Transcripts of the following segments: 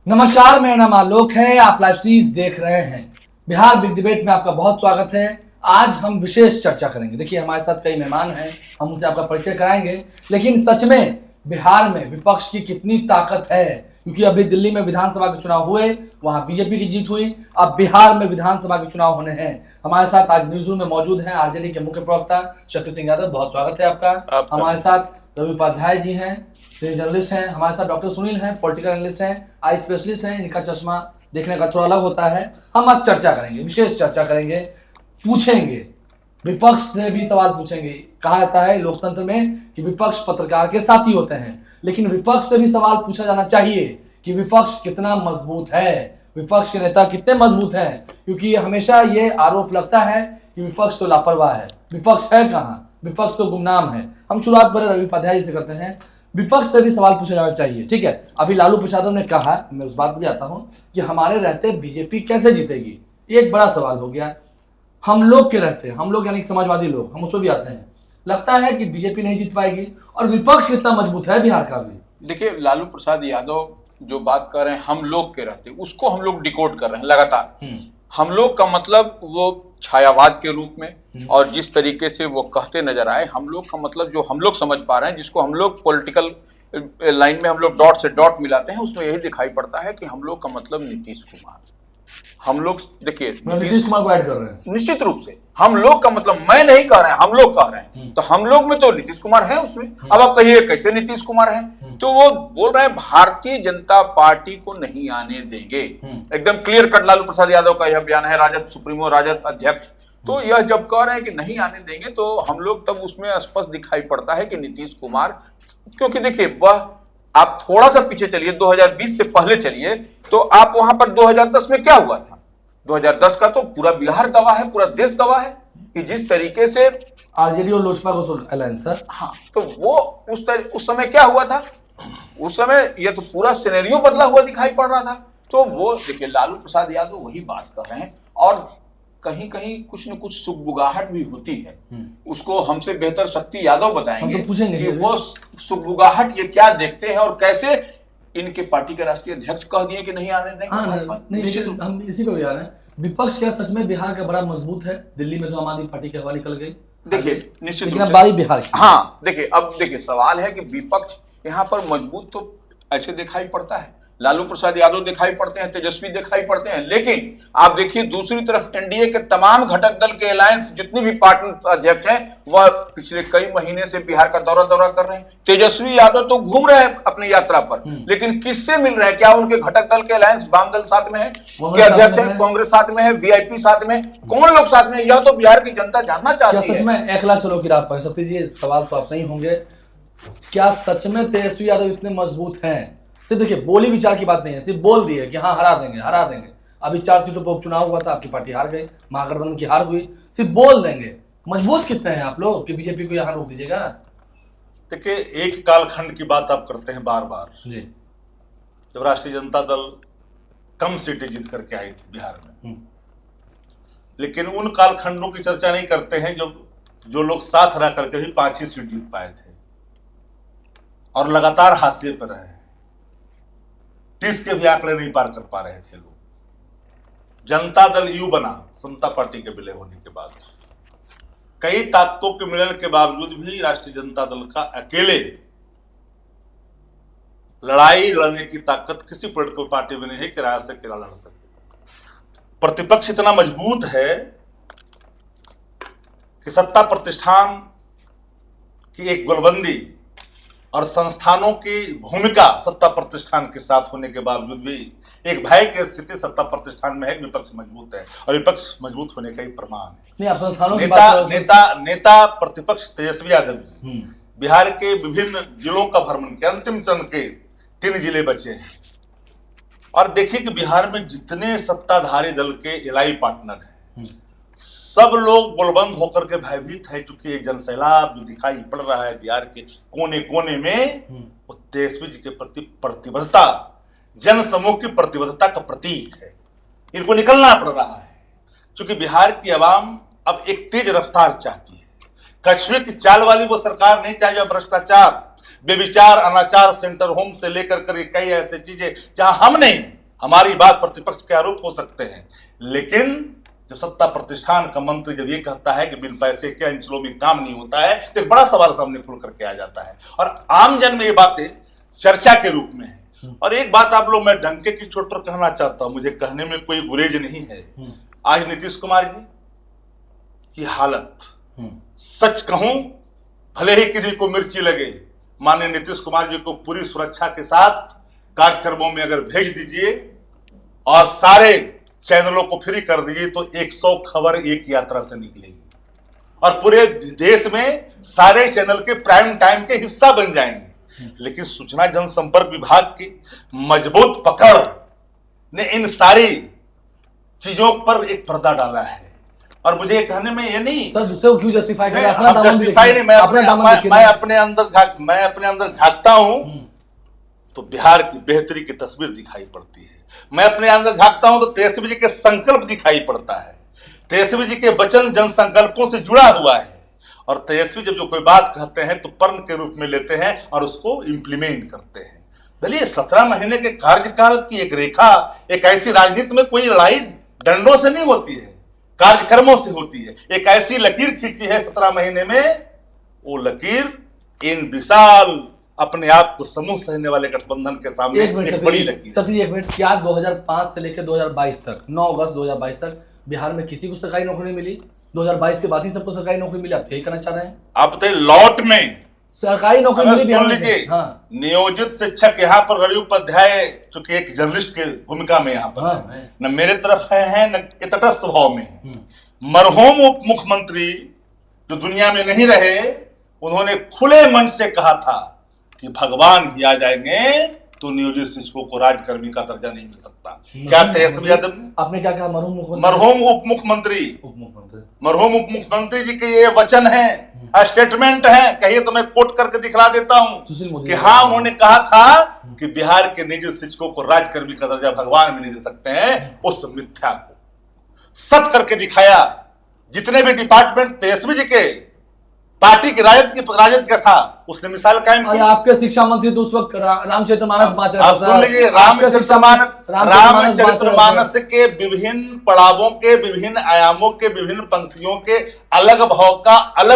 नमस्कार, मेरा नाम आलोक है। आप लाइव स्ट्रीज देख रहे हैं। बिहार बिग डिबेट में आपका बहुत स्वागत है। आज हम विशेष चर्चा करेंगे। देखिए, हमारे साथ कई मेहमान हैं, हम उनसे आपका परिचय कराएंगे। लेकिन सच में बिहार में विपक्ष की कितनी ताकत है, क्योंकि अभी दिल्ली में विधानसभा के चुनाव हुए, वहां बीजेपी की जीत हुई। अब बिहार में विधानसभा के चुनाव होने हैं। हमारे साथ आज न्यूज रूम में मौजूद हैं आरजेडी के मुख्य प्रवक्ता शक्ति सिंह यादव। बहुत स्वागत है आपका। हमारे साथ रवि उपाध्याय जी हैं, सीनियर जर्नलिस्ट हैं। हमारे साथ डॉक्टर सुनील हैं, पॉलिटिकल एनालिस्ट हैं, आई स्पेशलिस्ट हैं। इनका चश्मा देखने का थोड़ा अलग होता है। हम आज चर्चा करेंगे, विशेष चर्चा करेंगे, पूछेंगे, विपक्ष से भी सवाल पूछेंगे। कहा जाता है लोकतंत्र में कि विपक्ष पत्रकार के साथी होते हैं, लेकिन विपक्ष से भी सवाल पूछा जाना चाहिए कि विपक्ष कितना मजबूत है, विपक्ष के नेता कितने मजबूत हैं। क्योंकि हमेशा ये आरोप लगता है कि विपक्ष तो लापरवाह है, विपक्ष है कहाँ, विपक्ष तो गुमनाम है। हम शुरुआत पर रवि उपाध्याय जी से करते हैं। विपक्ष से भी सवाल पूछा जाना चाहिए, ठीक है। अभी लालू प्रसाद ने कहा, मैं उस बात पर जाता हूं कि हमारे रहते बीजेपी कैसे जीतेगी, ये एक बड़ा सवाल हो गया। हम लोग के रहते, हम लोग यानी समाजवादी लोग, हम उसमें भी आते हैं, लगता है कि बीजेपी नहीं जीत पाएगी। और विपक्ष कितना मजबूत है बिहार का भी। देखिए, लालू प्रसाद यादव जो बात कर रहे हैं हम लोग के रहते, उसको हम लोग डिकोड कर रहे हैं लगातार। हम लोग का मतलब वो छायावाद के रूप में, और जिस तरीके से वो कहते नजर आए, हम लोग का मतलब जो हम लोग समझ पा रहे हैं, जिसको हम लोग पॉलिटिकल लाइन में हम लोग डॉट से डॉट मिलाते हैं, उसमें यही दिखाई पड़ता है कि हम लोग का मतलब नीतीश कुमार। हम लोग देखिए नीतीश कुमार को ऐड कर रहे हैं, निश्चित रूप से हम लोग का मतलब, मैं नहीं कह रहे हैं, हम लोग कह रहे हैं। तो हम लोग में तो नीतीश कुमार है उसमें। अब आप कहिए कैसे नीतीश कुमार है, तो वो बोल रहे हैं भारतीय जनता पार्टी को नहीं आने देंगे। एकदम क्लियर कट लालू प्रसाद यादव का यह बयान है, राजद सुप्रीमो, राजद अध्यक्ष। तो यह जब कह रहे हैं कि नहीं आने देंगे, तो हम लोग तब उसमें स्पष्ट दिखाई पड़ता है कि नीतीश कुमार, क्योंकि देखिए वह, आप थोड़ा सा पीछे चलिए, 2020 से पहले चलिए, तो आप वहां पर 2010 में क्या हुआ था। 2010 का तो पूरा बिहार गवाह है, पूरा देश गवाह है कि जिस तरीके से आरजेडी और लोजपा का अलायंस था। हाँ, तो वो उस समय क्या हुआ था, उस समय ये तो पूरा सिनेरियो बदला हुआ दिखाई पड़ रहा था। तो वो देखिए, लालू प्रसाद यादव वही बात कर रहे हैं, और कहीं कहीं कुछ न कुछ सुगबुगाहट भी होती है। उसको हमसे बेहतर शक्ति यादव बताएंगे तो पूछेंगे कि वो सुगबुगाहट ये क्या देखते हैं, और कैसे इनके पार्टी के राष्ट्रीय अध्यक्ष कह दिए कि नहीं आने देंगे। हम इसी पे भी आ रहे हैं। विपक्ष क्या सच में बिहार का बड़ा मजबूत है? दिल्ली में तो आम आदमी पार्टी की हवा निकल गई। देखिए निश्चित लेकिन अब बारी बिहार की। हाँ, देखिए अब देखिए सवाल है कि विपक्ष यहाँ पर मजबूत तो ऐसे दिखाई पड़ता है, लालू प्रसाद यादव दिखाई पड़ते हैं, तेजस्वी दिखाई पड़ते हैं, लेकिन आप देखिए दूसरी तरफ एनडीए के तमाम घटक दल के अलायंस जितनी भी पार्टी अध्यक्ष हैं, वह पिछले कई महीने से बिहार का दौरा कर रहे हैं। तेजस्वी यादव तो घूम रहे हैं अपनी यात्रा पर, लेकिन किससे मिल रहे हैं? क्या उनके घटक दल के अलायंस वाम दल साथ में है, क्या अध्यक्ष है, कांग्रेस साथ में है, वीआईपी साथ में, कौन लोग साथ में? यह तो बिहार की जनता जानना चाहती है। सच में एकला चलो की राह पर सत्य जी, सवाल तो आप नहीं होंगे, क्या सच में तेजस्वी यादव इतने मजबूत हैं? सिर्फ देखिए बोली विचार की बात नहीं है, सिर्फ बोल दिए कि हाँ हरा देंगे हरा देंगे। अभी 4 सीटों पर उपचुनाव हुआ था, आपकी पार्टी हार गई, महागठबंधन की हार हुई। सिर्फ बोल देंगे, मजबूत कितने हैं आप लोग कि बीजेपी को यहाँ रोक दीजिएगा? देखिए, एक कालखंड की बात आप करते हैं बार बार जी, जब राष्ट्रीय जनता दल कम सीटें जीत करके आई थी बिहार में, लेकिन उन कालखंडों की चर्चा नहीं करते हैं जब जो लोग साथ रह करके भी 5 ही सीट जीत पाए थे और लगातार हाशिए पर रहे। 30 के भी आंकड़े नहीं पार कर पा रहे थे लोग। जनता दल यू बना समता पार्टी के विलय होने के बाद। कई ताकतों के मिलन के बावजूद भी राष्ट्रीय जनता दल का अकेले लड़ाई लड़ने की ताकत किसी पॉलिटिकल पार्टी में नहीं है कि राज से अकेला लड़ सके। प्रतिपक्ष इतना मजबूत है कि सत्ता प्रतिष्ठान की एक गोलबंदी और संस्थानों की भूमिका सत्ता प्रतिष्ठान के साथ होने के बावजूद भी एक भय की स्थिति सत्ता प्रतिष्ठान में है। विपक्ष मजबूत है, और विपक्ष मजबूत होने का ही प्रमाण है। नहीं, आप संस्थानों की नेता प्रतिपक्ष तेजस्वी यादव जी बिहार के विभिन्न जिलों का भ्रमण किया। अंतिम चरण के 3 जिले बचे हैं, और देखिए कि बिहार में जितने सत्ताधारी दल के इलाई पार्टनर हैं, सब लोग गोलबंद होकर के भयभीत है, क्योंकि एक जनसैलाब जो दिखाई पड़ रहा है बिहार के कोने कोने में, वो तेजस्वी जी के प्रति प्रतिबद्धता, जन समूह की प्रतिबद्धता का प्रतीक है। इनको निकलना पड़ रहा है, क्योंकि बिहार की आवाम अब एक तेज रफ्तार चाहती है। कछुए की चाल वाली वो सरकार नहीं चाहिए, भ्रष्टाचार, बेविचार अनाचार सेंटर होम से लेकर कर कई ऐसे चीजें जहां हम नहीं, हमारी बात प्रतिपक्ष के आरोप हो सकते हैं, लेकिन जब सत्ता प्रतिष्ठान का मंत्री जब ये कहता है कि बिन पैसे के अंचलों में काम नहीं होता है, तो एक बड़ा सवाल सामने खुल करके आ जाता है और आम जन में ये बातें चर्चा के रूप में है। और एक बात आप लोग मैं डंके की चोट पर कहना चाहता हूं, मुझे कहने में कोई गुरेज नहीं है। आज नीतीश कुमार जी की हालत, सच कहूं भले ही किसी को मिर्ची लगे, माननीय नीतीश कुमार जी को पूरी सुरक्षा के साथ कार्यक्रमों में अगर भेज दीजिए और सारे चैनलों को फ्री कर दीजिए तो 100 खबर एक यात्रा से निकलेगी और पूरे देश में सारे चैनल के प्राइम टाइम के हिस्सा बन जाएंगे। लेकिन सूचना जनसंपर्क विभाग की मजबूत पकड़ ने इन सारी चीजों पर एक पर्दा डाला है और मुझे ये कहने में ये नहीं सर दूसरे को क्यों जस्टिफाई करें, हम जस्टिफाई नहीं, मैं अपने अंदर झांकता हूं तो बिहार की बेहतरी की तस्वीर दिखाई पड़ती है। मैं अपने अंदर झांकता हूं तो तेजस्वी जी के संकल्प दिखाई पड़ता है, तेजस्वी जी के वचन जन संकल्पों से जुड़ा हुआ है और तेजस्वी जब जो कोई बात कहते हैं तो पर्ण के रूप में लेते हैं और उसको इंप्लीमेंट करते हैं। चलिए 17 महीने के कार्यकाल की एक रेखा, एक ऐसी राजनीति में कोई लड़ाई डंडों से नहीं होती है, कार्यक्रमों से होती है। एक ऐसी लकीर खींची है 17 महीने में, वो लकीर इन विशाल अपने आप को समूह सहने वाले गठबंधन के सामने एक बड़ी लकीर। सती एक मिनट, क्या 2005 से लेकर 2022 तक 9 अगस्त 2022 तक बिहार में किसी को सरकारी नौकरी नहीं मिली? 2022 के बाद ही सबको सरकारी नौकरी मिली, आप यही कहना चाह रहे हैं? अब तो लॉट में सरकारी नौकरी मिली बिहार में। हाँ। नियोजित शिक्षक यहाँ पर गरीब उपाध्याय चूंकि एक जर्नलिस्ट के भूमिका में यहाँ पर न मेरे तरफ है न तटस्थ भाव में है। मरहूम उप मुख्यमंत्री जो दुनिया में नहीं रहे, उन्होंने खुले मन से कहा था कि भगवान भी आ जाएंगे तो नियोजित शिक्षकों को राजकर्मी का दर्जा नहीं मिल सकता। क्या तेजस्वी यादव आपने क्या कहा? मरहूम उप मुख्यमंत्री मरहूम उप मुख्यमंत्री जी के ये वचन है, स्टेटमेंट है, कहिए तो मैं कोट करके दिखला देता हूं कि हाँ, उन्होंने कहा था कि बिहार के नियोजित शिक्षकों को राजकर्मी का दर्जा भगवान भी नहीं दे सकते हैं। उस मिथ्या को सच करके दिखाया। जितने भी डिपार्टमेंट तेजस्वी जी के पार्टी की राजद का था, उसने मिसाल कायम की। आपके शिक्षा मंत्री तो उस वक्त रामचरितमानस बाँच रहे थे। आप सुन लीजिए, रामचरितमानस के विभिन्न पड़ावों के, विभिन्न आयामों के, विभिन्न पंक्तियों के अलग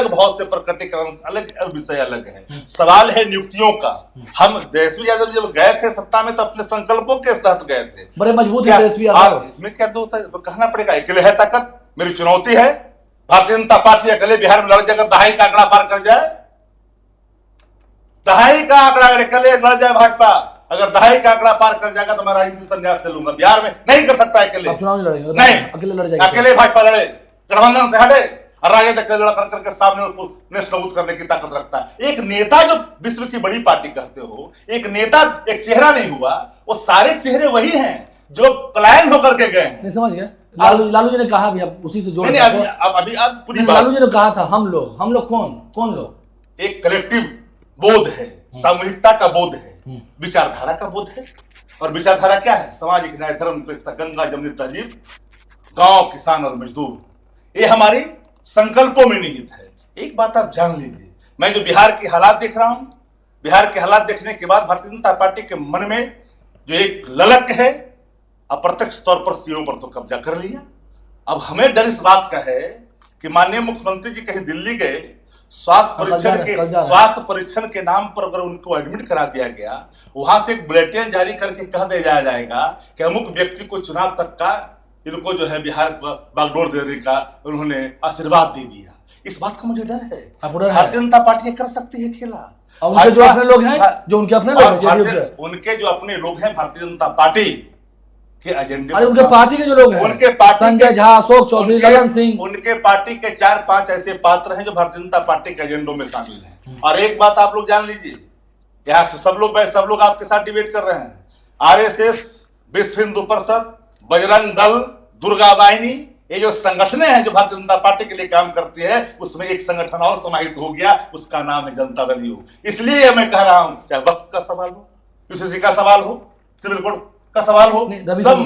भाव से प्रकटीकरण अलग, विषय अलग है। सवाल है नियुक्तियों का। हम तेजस्वी यादव जब गए थे सत्ता में तो अपने संकल्पों के तहत गए थे, बड़े मजबूत है तेजस्वी यादव। इसमें क्या दोष है? कहना पड़ेगा, अकेले है ताकत। मेरी चुनौती है भारतीय जनता पार्टी अकेले बिहार में लड़ जाकर दहाई का आंकड़ा पार कर जाए, दहाई का आंकड़ा अगर अकेले लड़ जाए भाजपा, अगर दहाई का आंकड़ा पार कर जाएगा तो मैं राजनीति संन्यास ले लूंगा। बिहार में नहीं कर सकता अकेले, चुनाव नहीं लड़ेंगे, नहीं अकेले लड़ जाएगा। अकेले भाजपा लड़े, गठबंधन से हटे और राजद अकेले लड़ा करके सामने उसको नष्ट करने की ताकत रखता है। एक नेता जो विश्व की बड़ी पार्टी कहते हो, एक नेता एक चेहरा नहीं हुआ, वो सारे चेहरे वही हैं जो पलायन होकर के गए हैं। समझ गए? लालू जी ने कहा भी, अब उसी से जोड़ नहीं, अभी पूरी बात। लालू जी ने कहा था हम लोग कौन लोग? एक कलेक्टिव बोध है, सामूहिकता का बोध है, विचारधारा का बोध है। और विचारधारा क्या है? सामाजिक न्याय, धर्म निरपेक्षता, गंगा जमुनी तहजीब, गांव, किसान और मजदूर, ये हमारी संकल्पों में निहित है। एक बात आप जान लीजिए, मैं जो बिहार की हालात देख रहा हूं, बिहार के हालात देखने के बाद भारतीय जनता पार्टी के मन में जो एक ललक है, अप्रत्यक्ष तौर पर सीओ पर तो कब्जा कर लिया। अब हमें डर इस बात का है कि माननीय मुख्यमंत्री जी कहीं दिल्ली गए, स्वास्थ्य परीक्षण के नाम पर अगर उनको एडमिट करा दिया गया, वहां से एक बुलेटिन जारी करके कह दिया जाएगा कि अमुक व्यक्ति को चुनाव तक का इनको जो है बिहार को बागडोर देने का उन्होंने आशीर्वाद दे दिया। इस बात का मुझे डर है। भारतीय जनता पार्टी कर सकती है खेला। उनके जो अपने लोग हैं, उनके जो अपने लोग हैं भारतीय जनता पार्टी के एजेंडे, उनके पार्टी के जो लोग हैं, उनके पार्टी संजय झा, अशोक चौधरी, ललन सिंह, उनके पार्टी के 4-5 ऐसे पात्र हैं जो भारतीय जनता पार्टी के एजेंडों में शामिल हैं। और एक बात आप लोग जान लीजिए, यहाँ से सब लोग आपके साथ डिबेट कर रहे हैं। आरएसएस, विश्व हिंदू परिषद, बजरंग दल, दुर्गा वाहिनी, ये जो संगठनें हैं जो भारतीय जनता पार्टी के लिए काम करती है, उसमें एक संगठन और समाहित हो गया, उसका नाम है जनता दल यू। इसलिए मैं कह रहा हूं, चाहे वक्त का सवाल हो, यूसीसी का सवाल हो, सिविल कोड का सवाल हो, सब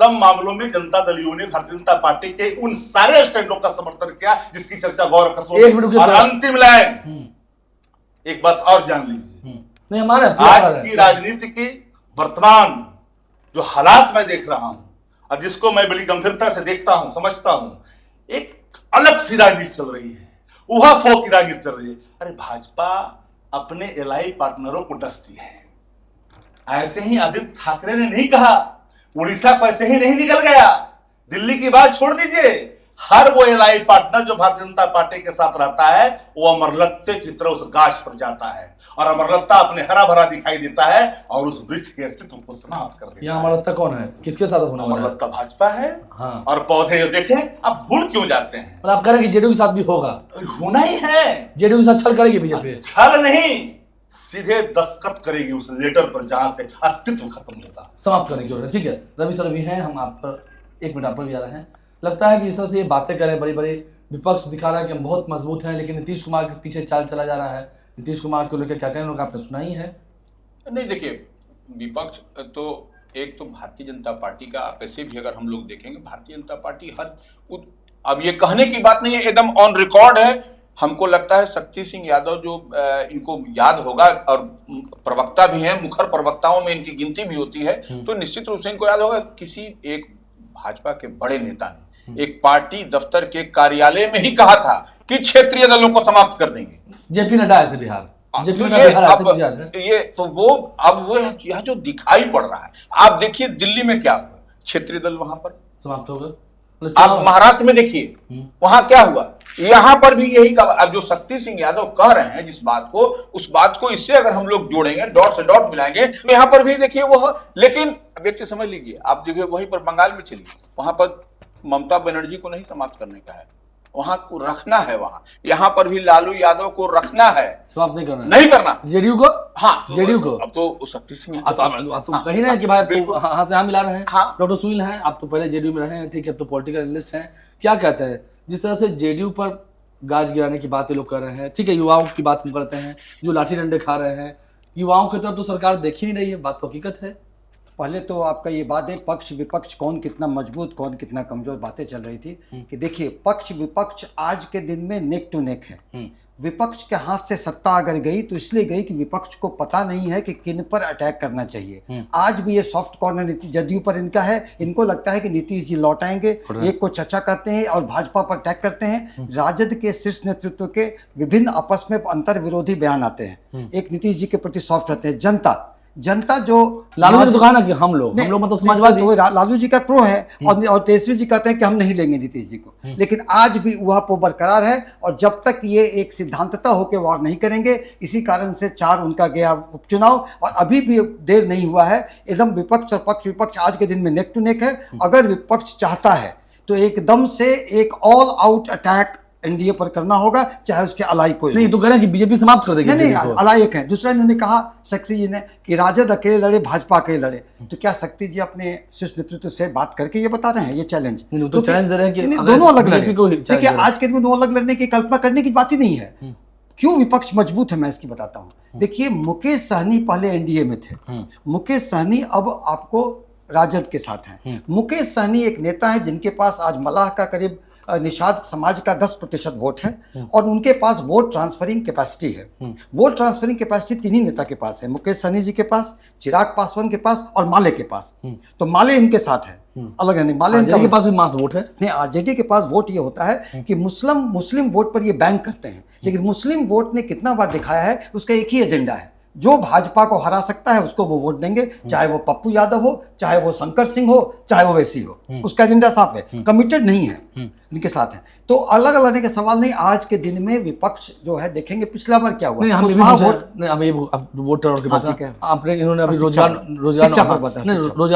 मामलों में जनता दल यू ने भारतीय जनता पार्टी के उन सारे स्टैंडों का समर्थन किया जिसकी चर्चा गौरव कसों। और अंतिम लाइन, एक बात और जान लीजिए, नहीं हमारे आज की राजनीति के वर्तमान जो हालात मैं देख रहा हूं और जिसको मैं बड़ी गंभीरता से देखता हूं, समझता हूं, एक अलग सी राजनीति चल रही है, उहापोह की राजनीति चल रही है। अरे भाजपा अपने एलआई पार्टनरों को डसती है। ऐसे ही आदित्य ठाकरे ने नहीं कहा, उड़ीसा को ऐसे ही नहीं निकल गया, दिल्ली की बात छोड़ दीजिए, हर वो एलआई पार्टनर जो भारतीय जनता पार्टी के साथ रहता है वो अमरलत्ते की तरह उस गाछ पर जाता है और अमरलत्ता अपने हरा भरा दिखाई देता है और उस वृक्ष के अस्तित्व को समाप्त कर देता है। अमरलत्ता कौन है, किसके साथ होना वाला है? अमरलत्ता भाजपा है। हाँ। और पौधे जो देखे आप भूल क्यों जाते हैं? और आप कह रहे हैं कि जेडीयू के साथ भी होगा? होना ही है। जेडीयू के साथ छल करेगी बीजेपी? छल नहीं, सीधे दस्तखत करेगी उस लेटर पर जहां से अस्तित्व खत्म होता, समाप्त करने की ओर। ठीक है, रवि सर भी हैं, हम आप पर 1 मिनट आप पर भी आ रहे हैं। लगता है कि इस तरह से ये बातें करें, बड़ी बड़ी विपक्ष दिखा रहा है कि हम बहुत मजबूत हैं, लेकिन नीतीश कुमार के पीछे चाल चला जा रहा है। नीतीश कुमार को लेकर क्या कहें, लोग आपने सुना ही है। नहीं देखिए, विपक्ष तो एक तो भारतीय जनता पार्टी का, आप ऐसे भी अगर हम लोग देखेंगे भारतीय जनता पार्टी अब ये कहने की बात नहीं है, एकदम ऑन रिकॉर्ड है। हमको लगता है शक्ति सिंह यादव जो इनको याद होगा और प्रवक्ता भी हैं, मुखर प्रवक्ताओं में इनकी गिनती भी होती है, तो निश्चित रूप से इनको याद होगा किसी एक भाजपा के बड़े नेता ने एक पार्टी दफ्तर के कार्यालय में ही कहा था कि क्षेत्रीय दलों को समाप्त कर देंगे। जेपी नड्डा आए थे बिहार, जेपी तो नड्डा बिहार आए थे, याद है? ये तो वो अब वो यह जो दिखाई पड़ रहा है, आप देखिए दिल्ली में क्या हुआ, क्षेत्रीय दल वहां पर समाप्त हो गए। आप महाराष्ट्र में देखिए वहां क्या हुआ, यहां पर भी यही कहा। अब जो शक्ति सिंह यादव कह रहे हैं जिस बात को, उस बात को इससे अगर हम लोग जोड़ेंगे, डॉट से डॉट मिलाएंगे, तो यहां पर भी देखिए वो, लेकिन व्यक्ति समझ लीजिए, आप देखिए वहीं पर बंगाल में चलिए, वहां पर ममता बनर्जी को नहीं समाप्त करने का है, वहां को रखना है, वहां यहाँ पर भी लालू यादव को रखना है, समाप्त नहीं करना, नहीं करना जेडीयू को। हाँ, जेडीयू को अब तो शक्ति सिंह आप तो कहीं ना कि भाई हाँ से हाँ मिला रहे हैं। हाँ। डॉक्टर सुनील हैं, आप तो पहले जेडीयू में रहे हैं, ठीक है, तो पॉलिटिकल एनालिस्ट हैं, क्या कहते हैं जिस तरह से जेडीयू पर गाज गिराने की बातें लोग कर रहे हैं, ठीक है, युवाओं की बात हम करते हैं जो लाठी डंडे खा रहे हैं, युवाओं की तरफ तो सरकार देख ही नहीं रही है, बात तो हकीकत है। पहले तो आपका ये बातें पक्ष विपक्ष कौन कितना मजबूत कौन कितना कमजोर बातें चल रही थी कि देखिए पक्ष विपक्ष आज के दिन में नेक टू नेक है। विपक्ष के हाथ से सत्ता अगर गई तो इसलिए गई कि विपक्ष को पता नहीं है कि किन पर अटैक करना चाहिए। आज भी ये सॉफ्ट कॉर्नर नीति जदयू पर इनका है, इनको लगता है कि नीतीश जी लौट आएंगे, एक को चर्चा करते हैं और भाजपा पर अटैक करते हैं। राजद के शीर्ष नेतृत्व के विभिन्न आपस में अंतर विरोधी बयान आते हैं, एक नीतीश जी के प्रति सॉफ्ट रहते हैं। जनता जो लालू जी ने तो कहा ना कि हम लोग मतलब समाजवादी, तो लालू जी का प्रो है और तेजस्वी जी कहते हैं कि हम नहीं लेंगे नीतीश जी को, लेकिन आज भी वह पो बरकरार है और जब तक ये एक सिद्धांतता होकर वार नहीं करेंगे, इसी कारण से 4 उनका गया उपचुनाव और अभी भी देर नहीं हुआ है। एकदम विपक्ष और पक्ष विपक्ष आज के दिन में नेक टू नेक है। अगर विपक्ष चाहता है तो एकदम से एक ऑल आउट अटैक एनडीए पर करना होगा, चाहे उसके अलाई कोई नहीं तो कह रहे हैं कि बीजेपी समाप्त कर देगी। नहीं अलाई एक है। दूसरा इन्होंने कहा शक्ति जी ने कि राजद अकेले लड़े भाजपा अकेले लड़े, तो क्या शक्ति जी अपने शीर्ष नेतृत्व से बात करके ये बता रहे हैं ये चैलेंज? तो चैलेंज दे रहे हैं कि दोनों अलग लड़े। देखिए आज के दिन में दोनों अलग लड़ने की कल्पना करने की बात ही नहीं है। क्यों विपक्ष मजबूत है मैं इसकी बताता हूँ। देखिए मुकेश सहनी पहले एनडीए में थे, मुकेश सहनी अब आपको राजद के साथ हैं। मुकेश सहनी एक नेता है जिनके पास आज मलाह का करीब निषाद समाज का 10% वोट है और उनके पास वोट ट्रांसफरिंग कैपेसिटी है। वोट ट्रांसफरिंग कैपेसिटी 3 ही नेता के पास है, मुकेश सहनी जी के पास, चिराग पासवान के पास और माले के पास। तो माले इनके साथ है, अलग है नहीं। माले के पास भी मास वोट है। नहीं, आरजेडी के पास वोट ये होता है कि मुस्लिम वोट पर ये बैंक करते हैं, लेकिन मुस्लिम वोट ने कितना बार दिखाया है उसका एक ही एजेंडा है, जो भाजपा को हरा सकता है उसको वो वोट देंगे, चाहे वो पप्पू यादव हो, चाहे वो शंकर सिंह हो, चाहे वो वैसी हो, उसका एजेंडा साफ है, कमिटेड नहीं है, इनके साथ है। तो अलग अलग लड़ने का सवाल नहीं। आज के दिन में विपक्ष जो है देखेंगे पिछला बार क्या हुआ। इन्होंने अभी रोजगार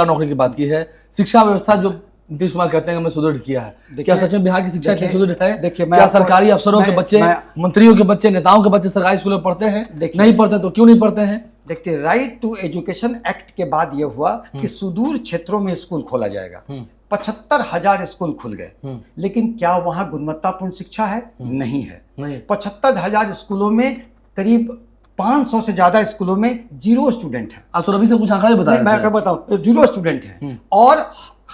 नौकरी की बात की है, शिक्षा व्यवस्था जो नीतीश कुमार कहते हैं कि हमने सुदृढ़ किया है, क्या सच में बिहार की शिक्षा इतनी सुदृढ़ है? देखिए क्या सरकारी अफसरों के बच्चे, मंत्रियों के बच्चे, नेताओं के बच्चे सरकारी स्कूलों में पढ़ते हैं? नहीं पढ़ते तो क्यों नहीं पढ़ते हैं? देखते राइट टू एजुकेशन एक्ट के बाद यह हुआ कि सुदूर क्षेत्रों में स्कूल खोला जाएगा। 75,000 स्कूल खुल गए, लेकिन क्या वहां गुणवत्तापूर्ण शिक्षा है? नहीं है। 75,000 स्कूलों में करीब 500 से ज्यादा स्कूलों में 0 स्टूडेंट है। आज तो रवि से कुछ आंकड़े बताया, मैं क्या बताऊं, 0 स्टूडेंट है और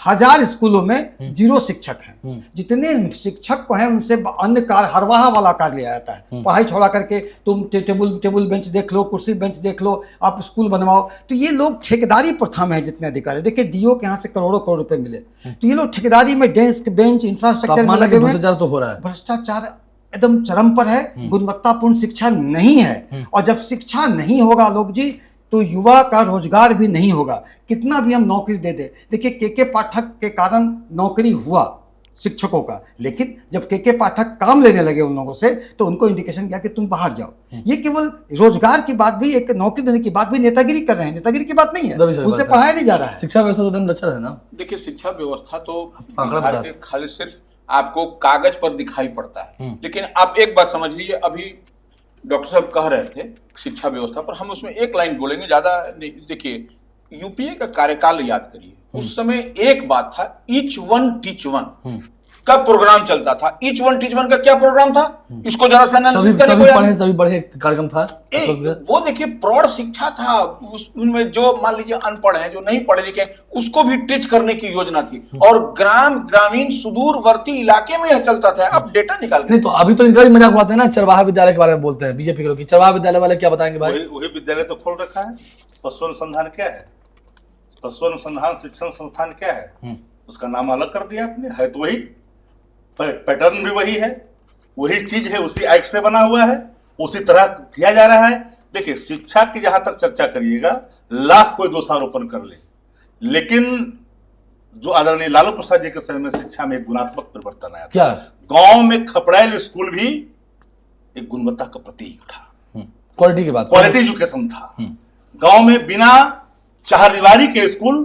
1000 स्कूलों में 0 शिक्षक हैं। जितने शिक्षक को हैं उनसे अन्य कार्य, हरवाहा वाला कार्य लिया जाता है। पढ़ाई छोड़ा करके तुम टेबल बेंच देख लो, कुर्सी बेंच देख लो, आप स्कूल बनवाओ। तो ये लोग ठेकेदारी प्रथा में है जितने अधिकारी। देखिए डीओ के यहाँ से करोड़ों करोड़ रुपए मिले, तो ये लोग ठेकेदारी में डेस्क बेंच इंफ्रास्ट्रक्चर में लगे हुए हैं। भ्रष्टाचार तो हो रहा है, भ्रष्टाचार एकदम चरम पर है। गुणवत्तापूर्ण शिक्षा नहीं है, और जब शिक्षा नहीं होगा लोग जी, तो युवा का रोजगार भी नहीं होगा। कितना भी हम नौकरी दे दे, देखिए के पाठक के कारण नौकरी हुआ शिक्षकों का, लेकिन जब के पाठक काम लेने लगे उन लोगों से, तो उनको इंडिकेशन किया कि तुम बाहर जाओ। ये केवल रोजगार की बात भी, एक नौकरी देने की बात भी नेतागिरी कर रहे हैं। नेतागिरी की बात नहीं है, उनसे पढ़ाया नहीं जा रहा है। शिक्षा व्यवस्था तो एकदम लचर है ना। देखिए शिक्षा व्यवस्था तो आंकड़ा बता दो। खाली सिर्फ आपको कागज पर दिखाई पड़ता है, लेकिन आप एक बात समझ लीजिए, अभी डॉक्टर साहब कह रहे थे शिक्षा व्यवस्था पर, हम उसमें एक लाइन बोलेंगे, ज्यादा नहीं। देखिए यूपीए का कार्यकाल याद करिए, उस समय एक बात था, ईच वन टीच वन का प्रोग्राम चलता था। ईच वन टीच वन का क्या प्रोग्राम था, इसको जरा सा एनालिसिस करें। सभी पढ़े कार्यक्रम था वो देखिए प्रौढ़ शिक्षा था, उसमें जो मान लीजिए अनपढ़ है, जो नहीं पढ़े लिखे, उसको भी टीच करने की योजना थी। और ग्रामीण सुदूरवर्ती इलाके में यह चलता था। अब डेटा निकाल नहीं, तो अभी तो इनका भी मजाक उड़ाते हैं ना, चरवाहा विद्यालय के बारे में बोलते हैं बीजेपी के लोग। चरवाहा विद्यालय वाले क्या बताएंगे भाई? वही विद्यालय तो खोल रखा है। पशु अनुसंधान क्या है? पशु अनुसंधान शिक्षण संस्थान क्या है? उसका नाम अलग कर दिया आपने। है तो वही, पैटर्न भी वही है, वही चीज है, उसी एक्ट से बना हुआ है, उसी तरह किया जा रहा है। देखिए शिक्षा की जहां तक चर्चा करिएगा, लाख कोई दोषारोपण कर ले, लेकिन जो आदरणीय लालू प्रसाद जी के समय में शिक्षा में एक गुणात्मक परिवर्तन आया। क्या? गांव में खपड़ैल स्कूल भी एक गुणवत्ता का प्रतीक था, क्वालिटी की बात, क्वालिटी एजुकेशन था। गांव में बिना चारदीवारी के स्कूल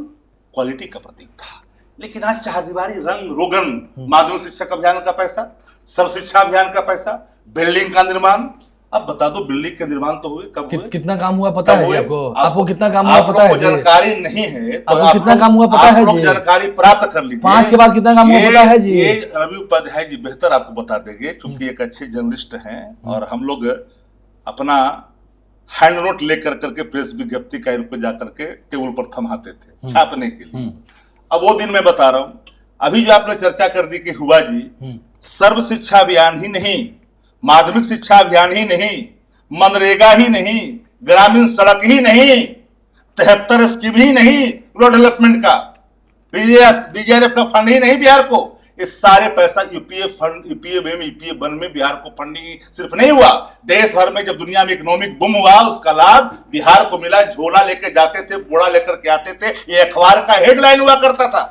क्वालिटी का प्रतीक था। लेकिन आज चारदीवारी, रंग रोगन, माध्यमिक शिक्षक अभियान का पैसा, सर्व शिक्षा अभियान का पैसा, बिल्डिंग का निर्माण। अब बता दो बिल्डिंग के निर्माण तो हुए कब हुए? कितना काम हुआ पता है जी आपको? आपको कितना काम हुआ पता है? जानकारी नहीं है तो आपको कितना काम हुआ पता है जी? जानकारी प्राप्त कर लीजिए। 5 के बाद कितना काम हुआ पता है जी? ये रवि उपाध्याय जी बेहतर आपको बता देंगे, क्योंकि एक अच्छे जर्नलिस्ट हैं, और हम लोग अपना हैंड नोट लेकर करके प्रेस विज्ञप्ति का रूप में जाकर के टेबल पर थमाते थे छापने के लिए। अब वो दिन मैं बता रहा हूं, अभी जो आपने चर्चा कर दी कि हुआ जी, सर्व शिक्षा अभियान ही नहीं, माध्यमिक शिक्षा अभियान ही नहीं, मनरेगा ही नहीं, ग्रामीण सड़क ही नहीं, 73 स्कीम ही नहीं, रूरल डेवलपमेंट का, बीजेआरएफ का फंड ही नहीं बिहार को। ये सारे पैसा यूपीए फंड, यूपीए वन में बिहार को फंडिंग सिर्फ नहीं हुआ, देश भर में जब दुनिया में इकोनॉमिक बूम हुआ, उसका लाभ बिहार को मिला। झोला लेके जाते थे, बोड़ा लेकर के आते थे, ये अखबार का हेडलाइन हुआ करता था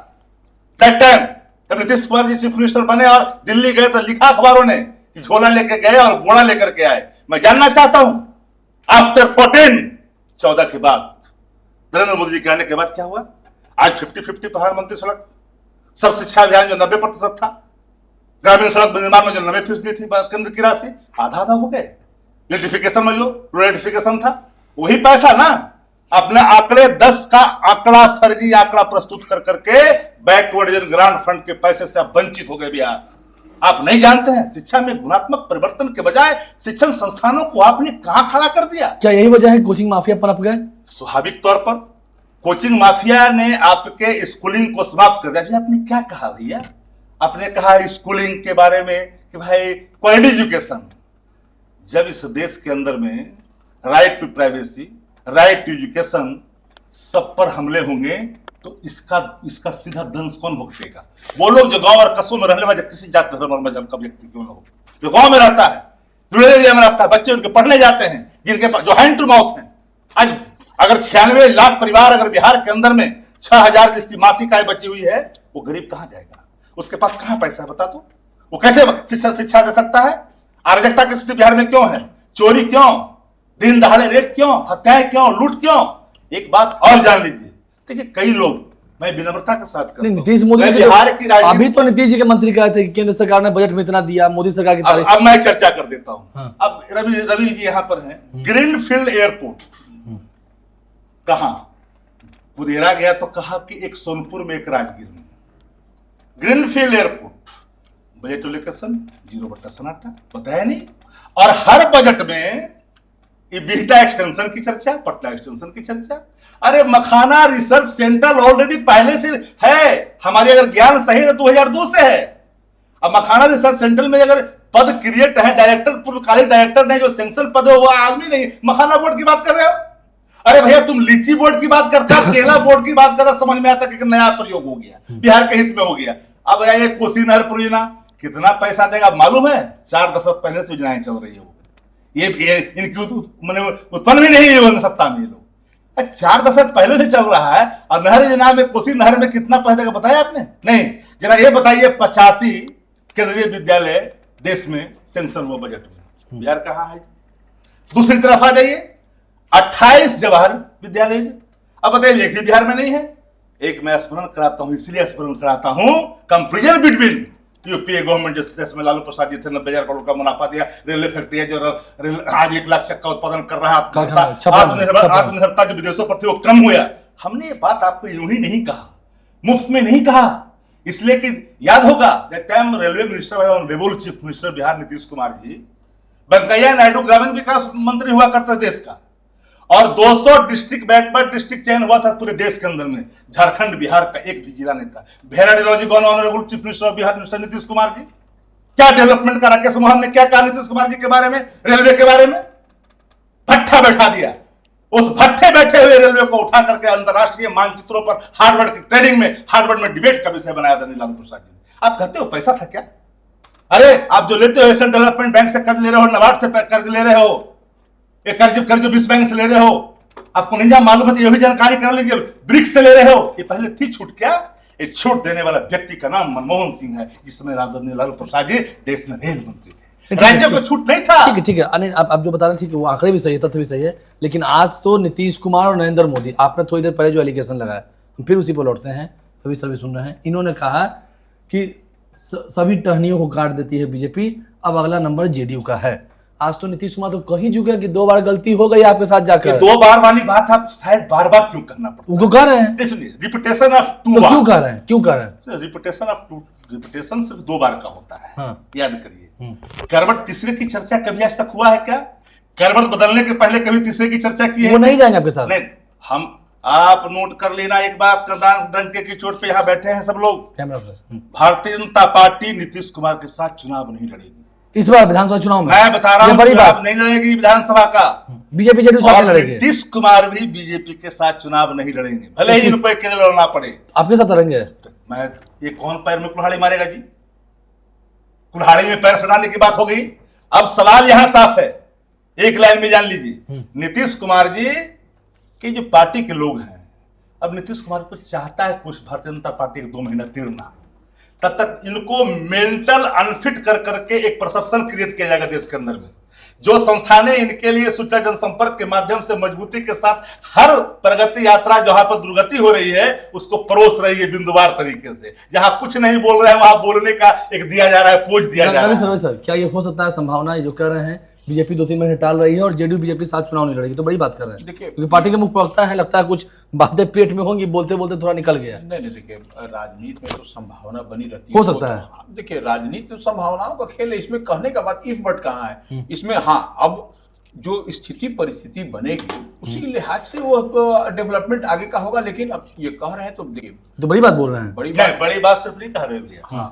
दैट टाइम। जब नीतीश कुमार जी चीफ मिनिस्टर बने और दिल्ली गए तो लिखा अखबारों ने कि झोला लेके गए और बोड़ा लेकर के आए। मैं जानना चाहता हूं आफ्टर 14 के बाद, नरेंद्र मोदी जी के आने के बाद क्या हुआ? आज 50-50 प्रधानमंत्री सड़क, सब शिक्षा अभियान जो 90% था, ग्रामीण सड़क निर्माण में जो 90% थी केंद्र की राशि, आधा हो गए। इलेक्ट्रिफिकेशन में जो इलेक्ट्रिफिकेशन था, वही पैसा ना। अपने आंकड़े 10 का आंकड़ा, फर्जी आंकड़ा प्रस्तुत कर करके बैकवर्ड रीजन ग्रांट फंड के पैसे से आप वंचित हो गए बिहार। आप नहीं जानते हैं, शिक्षा में गुणात्मक परिवर्तन के बजाय शिक्षण संस्थानों को आपने कहां खड़ा कर दिया? क्या यही वजह है कोचिंग माफिया पनप गए? स्वाभाविक तौर पर कोचिंग माफिया ने आपके स्कूलिंग को समाप्त कर दिया। आपने क्या कहा भैया? आपने कहा स्कूलिंग के बारे में कि भाई क्वालिटी एजुकेशन। जब इस देश के अंदर में right to privacy, right to education सब पर हमले होंगे, तो इसका सीधा दंश कौन भुगतेगा? वो लोग जो गांव और कस्बों में रहने वाले, किसी जात धर्म और मजहब का व्यक्ति क्यों ना हो, जो गांव में रहता है, रूरल एरिया में रहता है, बच्चे उनके पढ़ने जाते हैं, जिनके पास जो हैंड टू माउथ है। आज अगर 96 लाख परिवार अगर बिहार के अंदर में 6000 जिसकी मासिक आय बची हुई है, वो गरीब कहां जाएगा? उसके पास कहां पैसा है बता दो? वो कैसे शिक्षा दे सकता है? अराजकता की स्थिति बिहार में क्यों है? चोरी क्यों? दिन दहाड़े रेप क्यों? हत्याएं क्यों? लूट क्यों? एक बात और जान लीजिए, देखिए कई लोग, मैं विनम्रता के साथ करता हूं, नीतीश मोदी बिहार की राजनीति, अभी तो नीतीश जी के मंत्री कहे थे कि केंद्र सरकार ने बजट में इतना दिया, मोदी सरकार की तारीफ। अब मैं चर्चा कर देता हूं। हाँ। अब रवि जी यहां पर हैं। ग्रीनफील्ड एयरपोर्ट कहां? बुदेरा गया तो कहा कि एक सोनपुर में, एक राजगीर में। ग्रीनफील्ड एयरपोर्ट, बजट एलोकेशन 0 बटा सन्नाटा, बताया नहीं। और हर बजट में ये बिहटा एक्सटेंशन की चर्चा, पटना एक्सटेंशन की चर्चा। अरे मखाना रिसर्च सेंटर ऑलरेडी पहले से है, हमारे अगर ज्ञान सही है 2002 से है। अब मखाना रिसर्च सेंटर में अगर पद क्रिएट है, डायरेक्टर पूर्वकालिक डायरेक्टर नहीं, जो सेंक्शन पद है वो आदमी नहीं, मखाना बोर्ड की बात कर रहे हो। अरे भैया तुम लीची बोर्ड की बात करता, केला बोर्ड की बात करता, समझ में आता कि नया प्रयोग हो गया, बिहार के हित में हो गया। अब ये कोसी नहर परियोजना कितना पैसा देगा मालूम है? 4 दशक पहले से योजनाएं चल रही है वो, ये इनकी मैंने उत्पन्न भी नहीं हुए सत्ता में ये लोग। 4 दशक पहले से चल रहा है। और नहर योजना में कोसी नहर में कितना पैसा देगा बताया आपने? नहीं। जरा ये बताइए 85 केंद्रीय विद्यालय देश में सेंक्शन हुआ बजट में, बिहार कहाँ है? दूसरी तरफ आ जाइए, 28 जवाहर विद्यालय। अब बताइए एक भी बिहार में नहीं है। एक मैं स्मरण कराता हूं, इसलिए स्मरण कराता हूं, कंपेरिजन बिटवीन यूपीए गवर्नमेंट जिस में लालू प्रसाद जी थे 90,000 करोड़ का मुनाफा दिया, रेलवे फैक्ट्री है जो आज 1 लाख चक्का उत्पादन कर रहा है, आत्मनिर्भरता जो विदेशों पर थी वो कम हुआ। हमने ये बात आपको यूं ही नहीं कहा, मुफ्त में नहीं कहा, इसलिए कि याद होगा that time railway minister honourable chief minister Bihar Nitish Kumar ji, Venkaiah Naidu ग्रामीण विकास मंत्री हुआ करता देश का, और 200 डिस्ट्रिक्ट बैकवर्ड डिस्ट्रिक्ट चयन हुआ था पूरे देश के अंदर में। झारखंड बिहार का एक भी जिला नहीं था। Radiology gone honourable chief minister of Bihar minister Nitish Kumar ji, क्या डेवलपमेंट करा? राकेश मोहन ने क्या कहा नीतीश कुमार जी के बारे में, रेलवे के बारे में? भट्ठा बैठा दिया। उस भट्ठे बैठे हुए रेलवे को उठा करके अंतरराष्ट्रीय मानचित्रों पर हार्वर्ड की ट्रेनिंग में, हार्वर्ड में डिबेट का विषय बनाया था लालू प्रसाद जी ने। आप कहते हो पैसा था क्या? अरे आप जो लेते हो एशियन डेवलपमेंट बैंक से कर्ज ले रहे हो, नबार्ड से कर्ज ले रहे हो, ये कर्ज विश्व बैंक से ले रहे हो, आपको नहीं मालूम है तो ये भी जानकारी कर लीजिए। ब्रिक्स से ले रहे हो, ये पहले थी छूट क्या? ये छूट देने वाला व्यक्ति का नाम मनमोहन सिंह है, जिसमें लालू प्रसाद जी देश में रेल मंत्री थे। राज्यों को छूट नहीं था। ठीक है अनिल, आप जो बता रहे हैं ठीक है, वो आंकड़े भी सही है, तथ्य भी सही है। लेकिन आज तो नीतीश कुमार और नरेंद्र मोदी, आपने थोड़ी देर पहले जो एलिगेशन लगाया, हम फिर उसी पर लौटते हैं, अभी सभी सुन रहे हैं। इन्होंने कहा कि सभी टहनियों को काट देती है बीजेपी, अब अगला नंबर जेडीयू का है। आज तो नीतीश कुमार तो कहीं झुके कि 2 बार गलती हो गई आपके साथ जाकर। 2 बार वाली बात आप शायद बार-बार क्यों करना पड़ता है? उनको कह रहे हैं, रिपुटेशन ऑफ 2 तो बार। क्यों कह रहे हैं, क्यों कह रहे हैं? रिपुटेशन सिर्फ 2 बार का होता है। हाँ। याद करिए, करवट तीसरे की चर्चा कभी आज तक हुआ है क्या? करवट बदलने के पहले कभी तीसरे की चर्चा की है? वो नहीं जाएंगे आपके साथ। नहीं, हम आप नोट कर लेना एक बात, डंके की चोट पे यहाँ बैठे हैं सब लोग। भारतीय जनता पार्टी नीतीश कुमार के साथ चुनाव नहीं लड़ेगी इस बार विधानसभा चुनाव में। मैं बता रहा हूं, बड़ी बात नहीं लड़ेगी विधानसभा का। बीजेपी जेडीयू साथ लड़ेंगे। नीतीश कुमार भी बीजेपी के साथ चुनाव नहीं लड़ेंगे, भले ही इनको अकेले लड़ना पड़े। आपके साथ लड़ेंगे? मैं ये कौन पैर में कुल्हाड़ी मारेगा जी? कुल्हाड़ी में पैर सड़ाने की बात हो गई। अब सवाल यहां साफ है, एक लाइन में जान लीजिए। नीतीश कुमार जी के जो पार्टी के लोग हैं, अब नीतीश कुमार को चाहता है कुछ भारतीय जनता पार्टी के 2 महीना तीरना, तब तक इनको मेंटल अनफिट कर करके एक परसेप्शन क्रिएट किया जाएगा देश के अंदर में। जो संस्थानें इनके लिए सूचना जनसंपर्क के माध्यम से मजबूती के साथ हर प्रगति यात्रा जहां पर दुर्गति हो रही है उसको परोस रही है बिंदुवार तरीके से। जहां कुछ नहीं बोल रहे हैं वहां बोलने का एक दिया जा रहा है, पोज दिया जा रहा है। सर क्या ये हो सकता है संभावना जो कह रहे हैं बीजेपी 2-3 महीने टाल रही है और जेडीयू बीजेपी साथ चुनाव नहीं लड़ेगी, तो बड़ी बात कर रहे हैं? देखिए, क्योंकि पार्टी के मुख्य प्रवक्ता है, लगता है कुछ बातें पेट में होंगी, बोलते बोलते थोड़ा निकल गया। नहीं, देखिए राजनीति में तो संभावना बनी रहती हो सकता है। देखिए राजनीति तो संभावनाओं का खेल है, इसमें कहने का बात इफ बट कहाँ है इसमें। हाँ, अब जो स्थिति परिस्थिति बनेगी उसी लिहाज से वो डेवलपमेंट आगे का होगा। लेकिन अब ये कह रहे हैं तो देखिए, तो बड़ी बात बोल रहे हैं। बड़ी बात सिर्फ नहीं कह रहे भैया। हाँ,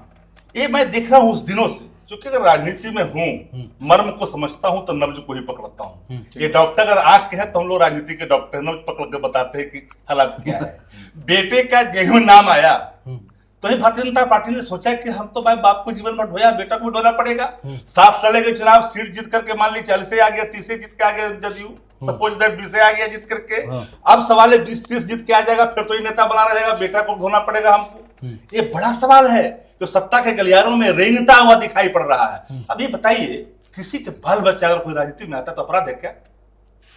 ये मैं देख रहा हूँ उस दिनों से, क्योंकि अगर राजनीति में हूं, मर्म को समझता हूं तो नब्ज को ही पकड़ता हूं। ये डॉक्टर अगर आंख के हैं तो हम लोग राजनीति के डॉक्टर नब्ज पकड़ के बताते हैं कि हालात क्या है। बेटे का जेहू नाम आया तो ही भारतीय जनता पार्टी ने सोचा कि हम तो भाई बाप को जीवन भर ढोया, बेटा को ढोना पड़ेगा। 7 लड़ेगे चुनाव, सीट जीत करके मान ली 40 आ गया, 30 जीत के आ गया जदयू, सपोज दैट 20 आ गया जीत करके। अब सवाल है 20-30 जीत के आ जाएगा, फिर तो ये नेता बना रहेगा, बेटा को ढोना पड़ेगा हमको। ये बड़ा सवाल है जो सत्ता के गलियारों में रेंगता हुआ दिखाई पड़ रहा है। अब ये बताइए, किसी के बाल बच्चा अगर कोई राजनीति में आता तो अपराध है क्या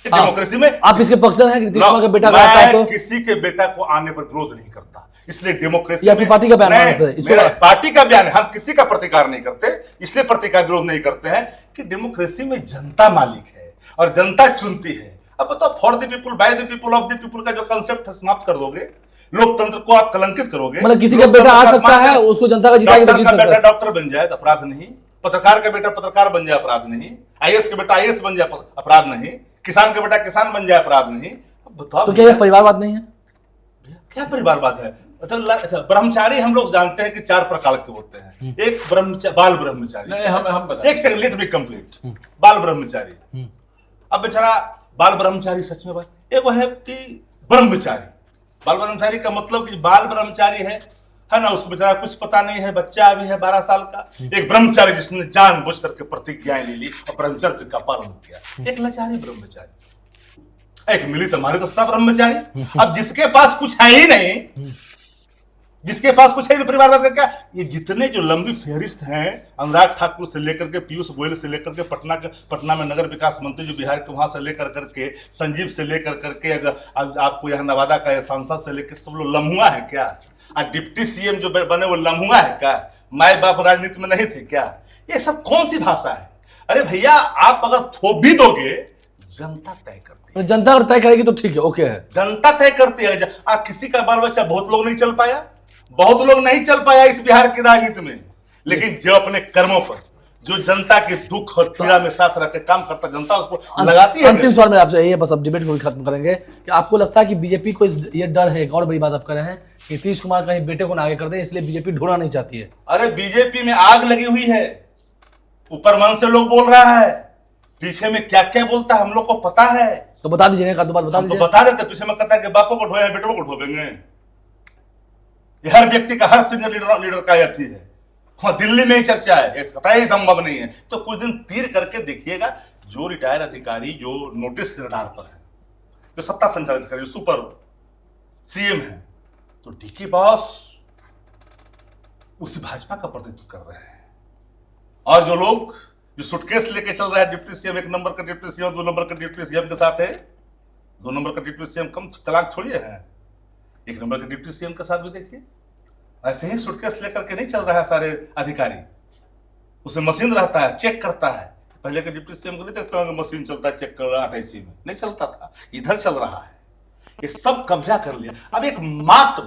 डेमोक्रेसी में? आप इसके पक्षधर हैं कि नीतीश कुमार का बेटा आता है तो? किसी के बेटा को आने पर विरोध नहीं करता, इसलिए डेमोक्रेसी ये अपनी पार्टी का बयान है, पार्टी का बयान है। हम किसी का प्रतिकार नहीं करते, इसलिए प्रतिकार विरोध नहीं करते हैं कि डेमोक्रेसी में जनता मालिक है और जनता चुनती है। अब बताओ, for the people, by the people, of the people का जो कंसेप्ट समाप्त कर दोगे, लोकतंत्र को आप कलंकित करोगे। मतलब किसी का बेटा आ सकता है, उसको जनता का जिताएगा तो जीत सकता है। बेटा डॉक्टर बन जाए तो अपराध नहीं, पत्रकार का बेटा पत्रकार बन जाए अपराध नहीं, आईएएस का बेटा आईएएस बन जाए अपराध नहीं। किसान का बेटा किसान बन जाए अपराध नहीं। अब बताओ तो क्या ये परिवारवाद नहीं है? क्या परिवारवाद है? अच्छा, ब्रह्मचारी हम लोग जानते हैं कि 4 प्रकार के होते हैं। एक बाल ब्रह्मचारी। नहीं, हम बता एक सेकंड, लेट मी कंप्लीट। बाल ब्रह्मचारी, अब बेचारा बाल ब्रह्मचारी सच में एक वो है कि ब्रह्मचारी। बाल ब्रह्मचारी का मतलब कि बाल ब्रह्मचारी है ना, उसको बेचारा कुछ पता नहीं है, बच्चा अभी है 12 साल का। एक ब्रह्मचारी जिसने जानबूझ करके प्रतिज्ञाएं ले ली और ब्रह्मचर्य का पालन किया। एक लाचारी ब्रह्मचारी, एक मिली तुम्हारी दस्ता ब्रह्मचारी। अब जिसके पास कुछ है ही नहीं, जिसके पास कुछ है नहीं, परिवारवाद का क्या? ये जितने जो लंबी फेहरिस्त हैं, अनुराग ठाकुर से लेकर के पीयूष गोयल से लेकर के पटना में नगर विकास मंत्री जो बिहार के, वहां से लेकर करके संजीव से लेकर करके आपको यहाँ नवादा का सांसद से लेकर सब लोग लम्हुआ है क्या? डिप्टी सीएम जो बने वो लम्हुआ है क्या? माए बाप राजनीति में नहीं थे क्या? ये सब कौन सी भाषा है? अरे भैया, आप अगर थोप भी दोगे, जनता तय करती है। जनता अगर तय करेगी तो ठीक है, ओके है। जनता तय करती है। किसी का बाल बच्चा, बहुत लोग नहीं चल पाया, बहुत लोग नहीं चल पाया इस बिहार की राजनीति में, लेकिन जो अपने कर्मों पर, जो जनता के दुख और पीड़ा में साथ रख के काम करता, जनता उसको लगाती है। अंतिम सवाल मेरा आपसे यही है, बस अब डिबेट को भी खत्म करेंगे, कि आपको लगता है कि बीजेपी को ये डर है, एक और बड़ी बात आप कह रहे हैं कि नीतीश कुमार कहीं बेटे को ना आगे कर दे, इसलिए बीजेपी ढोना नहीं चाहती है? अरे बीजेपी में आग लगी हुई है, ऊपर मन से लोग बोल रहा है, पीछे में क्या क्या बोलता है हम लोग को पता है। तो बता दीजिए, एक आध बात बता दीजिए। तो बता देते, पीछे में कहता है कि बापों को ढोए, बेटों को ढोबेंगे। ये हर व्यक्ति का, हर सीनियर लीडर का यथी है। वहां दिल्ली में ही चर्चा है, कतई संभव नहीं है। तो कुछ दिन तीर करके देखिएगा, जो रिटायर अधिकारी जो नोटिस के रडार पर है, जो सत्ता संचालित अधिकारी, सुपर सीएम है, तो डीके बॉस उसी भाजपा का प्रतिनिधित्व कर रहे हैं। और जो लोग जो सुटकेस लेके चल रहा है, डिप्टी सीएम, 1 नंबर का डिप्टी सीएम, 2 नंबर का डिप्टी सीएम के साथ है, 2 नंबर का डिप्टी सीएम कम तलाक छोड़िए है, 1 नंबर के डिप्टी सीएम के साथ भी देखिए, ऐसे ही सुटकेस लेकर के नहीं चल रहा है सारे अधिकारी। उसे मशीन रहता है, चेक करता है। पहले के डिप्टी सीएम को नहीं देखते होंगे, मशीन चलता है, चेक कर रहा है, अटैची में नहीं चलता था, इधर चल रहा है। ये सब कब्जा कर लिया। अब एक मात्र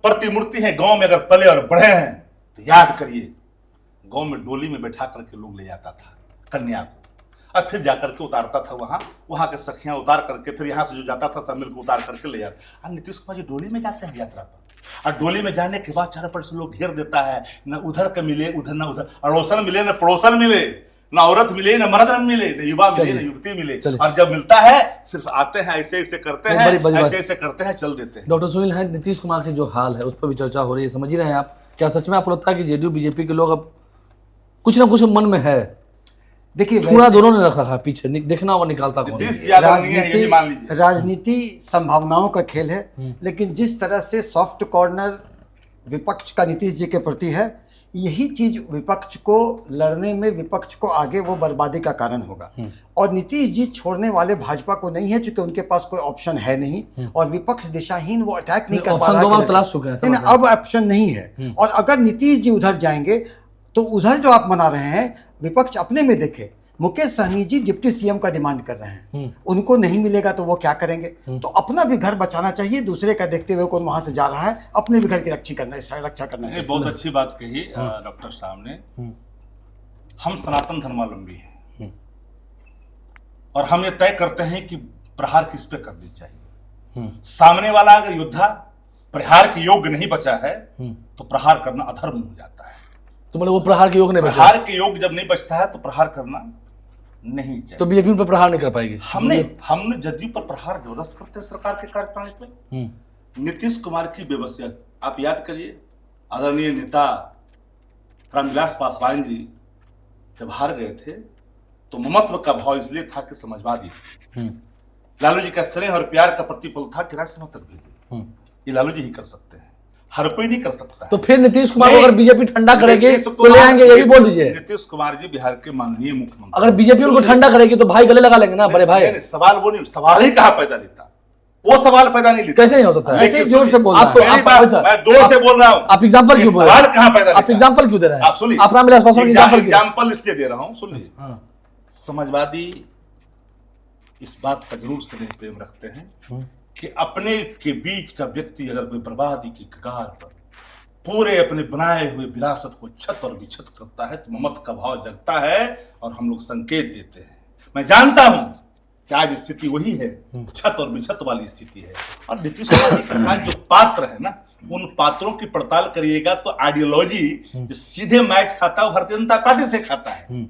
प्रतिमूर्ति है, गांव में अगर पले और बढ़े हैं तो याद करिए, गांव में डोली में बैठा करके लोग ले जाता था कन्या को, और फिर जाकर के उतारता था वहां के सखियां उतार करके, फिर यहां से जो जाता था सब मिलकर उतार करके ले जाता। और नीतीश कुमार जी डोली में जाते हैं यात्रा पर, और डोली में जाने के बाद चारों पर से लोग घेर देता है, न उधर के मिले, उधर न उधर, अड़ोसन मिले, न पड़ोसन मिले, न औरत मिले, न मर्द मिले, न युवा मिले, न युवती मिले। और जब मिलता है सिर्फ आते हैं, ऐसे ऐसे करते हैं, ऐसे ऐसे करते हैं, चल देते हैं। डॉक्टर सुनील है, नीतीश कुमार के जो हाल है उस पर भी चर्चा हो रही है, समझ ही रहे हैं आप? क्या सच में आपको लगता है कि जेडीयू बीजेपी के लोग अब कुछ ना कुछ मन में है? देखिए, छुरा दोनों ने रखा है पीछे, देखना और निकालता कौन है? राजनीति संभावनाओं का खेल है, लेकिन जिस तरह से सॉफ्ट कॉर्नर विपक्ष का नीतीश जी के प्रति है, यही चीज विपक्ष को लड़ने में, विपक्ष को आगे वो बर्बादी का कारण होगा। और नीतीश जी छोड़ने वाले भाजपा को नहीं है, क्योंकि उनके पास कोई ऑप्शन है नहीं, और विपक्ष दिशाहीन, वो अटैक नहीं कर पा रहा है, तलाश चुके हैं, अब ऑप्शन नहीं है। और अगर नीतीश जी उधर जाएंगे तो उधर जो आप मना रहे हैं, विपक्ष अपने में देखे, मुकेश सहनी जी डिप्टी सीएम का डिमांड कर रहे हैं, उनको नहीं मिलेगा तो वो क्या करेंगे? तो अपना भी घर बचाना चाहिए, दूसरे का देखते हुए कौन वहां से जा रहा है, अपने भी घर की रक्षा करना चाहिए। बहुत अच्छी बात कही डॉक्टर साहब ने। हम सनातन धर्मावलंबी हैं, और हम ये तय करते हैं कि प्रहार किस पे करनी चाहिए। सामने वाला अगर योद्धा प्रहार के योग्य नहीं बचा है तो प्रहार करना अधर्म हो जाता है। तो मतलब वो प्रहार के योग नहीं बचा, प्रहार के योग जब नहीं बचता है तो प्रहार करना नहीं चाहिए। तो बीजेपी पर प्रहार नहीं कर पाएगी। हमने जदयू पर प्रहार जबरदस्त करते हैं सरकार के कार्यप्रणाली पे। नीतीश कुमार की बेबसिया आप याद करिए, आदरणीय नेता रामविलास पासवान जी जब हार गए थे तो ममत्व का भाव इसलिए था कि समाजवादी थे, लालू जी का स्नेह और प्यार का प्रतिफल था कि राज्यसभा तक भेजे। ये लालू जी ही कर सकते हैं, हर कोई नहीं कर सकता। तो फिर नीतीश कुमार को अगर बीजेपी ठंडा करेगी तो ले आएंगे, ये भी बोल दीजिए। नीतीश कुमार जी बिहार के माननीय मुख्यमंत्री, अगर बीजेपी उनको ठंडा करेगी तो भाई गले लगा लेंगे ना बड़े भाई। सवाल वो नहीं, सवाल ही कहाँ पैदा लेता, वो सवाल पैदा नहीं लेता। कैसे नहीं हो सकता? ऐसे जोर से बोल मैं जोर से बोल रहा हूँ। आप एग्जांपल क्यों बोल रहे हैं? सवाल कहाँ पैदा, आप एग्जांपल क्यों दे रहे हैं? आप सुनिए, आप रामविलास पासवान एग्जांपल इसलिए दे रहा हूँ, सुनिए। समाजवादी इस बात का जरूर से नहीं प्रेम रखते हैं कि अपने के बीच का व्यक्ति अगर कोई बर्बादी की कगार पर पूरे अपने बनाए हुए विरासत को छत और विछत करता है तो ममत का भाव जगता है और हम लोग संकेत देते हैं। मैं जानता हूं कि कि आज स्थिति वही है, छत और बिछत वाली स्थिति है। और नीतीश कुमार जी के साथ जो पात्र है ना, उन पात्रों की पड़ताल करिएगा तो आइडियोलॉजी जो सीधे मैच खाता है वो भारतीय जनता पार्टी से खाता है।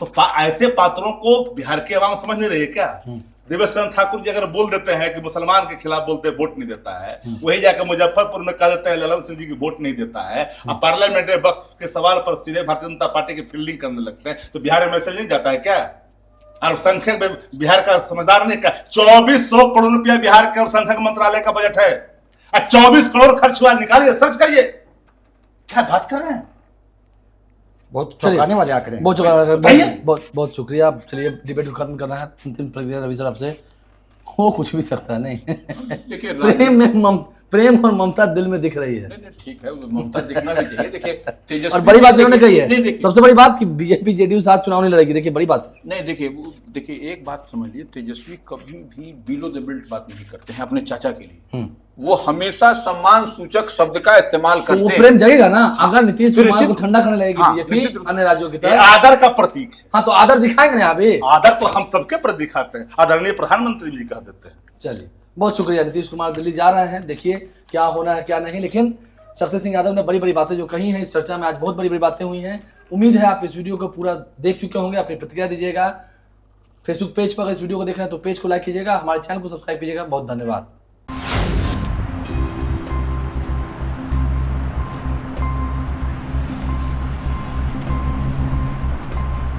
तो ऐसे पात्रों को बिहार के अवाम समझ नहीं रही है क्या? देवेश चंद्र ठाकुर जी अगर बोल देते हैं कि मुसलमान के खिलाफ बोलते हैं वोट नहीं देता है, वही जाकर मुजफ्फरपुर में कह देते हैं ललन सिंह जी की वोट नहीं देता है, अब पार्लियामेंट में वक्फ के सवाल पर सीधे भारतीय जनता पार्टी की फील्डिंग करने लगते हैं, तो बिहार में मैसेज नहीं जाता है क्या? अल्पसंख्यक में बिहार का समझदार नहीं का 2400 करोड़ रुपया बिहार के अल्पसंख्यक मंत्रालय का बजट है, 24 करोड़ खर्च हुआ, निकालिए सर्च करिए, क्या बात कर रहे हैं? बहुत चौंकाने वाले आंकड़े हैं। बहुत शुक्रिया। चलिए डिबेट खत्म करना है। अंतिम प्रतिक्रिया रवि सर आपसे। हो कुछ भी सकता है नहीं देखिए प्रेम और ममता दिल में दिख रही है। नहीं, ठीक है, ममता दिखना भी चाहिए। देखिए तेजस्वी, और बड़ी बात इन्होंने कही है, नहीं, सबसे बड़ी बात कि बीजेपी जेडीयू साथ चुनाव नहीं लड़ेगी। देखिए बड़ी बात नहीं, देखिए एक बात समझिए, तेजस्वी कभी भी बिलो द बेल्ट बात नहीं करते हैं अपने चाचा के लिए। वो हमेशा सम्मान सूचक शब्द का इस्तेमाल तो करते वो हैं। प्रेम जगेगा ना अगर नीतीश तो कुमार को निश्चित- ठंडा करने लगेगी हाँ, बीजेपी निश्चित रूप से। अन्य राज्यों की ये तरह। आदर का प्रतीक है। हाँ तो आदर दिखाएंगे ना यहाँ पे। आदर तो हम सबके प्रति दिखाते हैं, आदरणीय प्रधानमंत्री जी कह देते हैं। चलिए बहुत शुक्रिया। नीतीश कुमार दिल्ली जा रहे हैं, देखिए क्या होना है क्या नहीं। लेकिन शक्ति सिंह यादव ने बड़ी बड़ी बातें जो कही हैं इस चर्चा में, आज बहुत बड़ी बड़ी बातें हुई हैं। उम्मीद है आप इस वीडियो को पूरा देख चुके होंगे। अपनी प्रतिक्रिया दीजिएगा। फेसबुक पेज पर अगर इस वीडियो को देख रहे हैं तो पेज को लाइक कीजिएगा, हमारे चैनल को सब्सक्राइब कीजिएगा। बहुत धन्यवाद।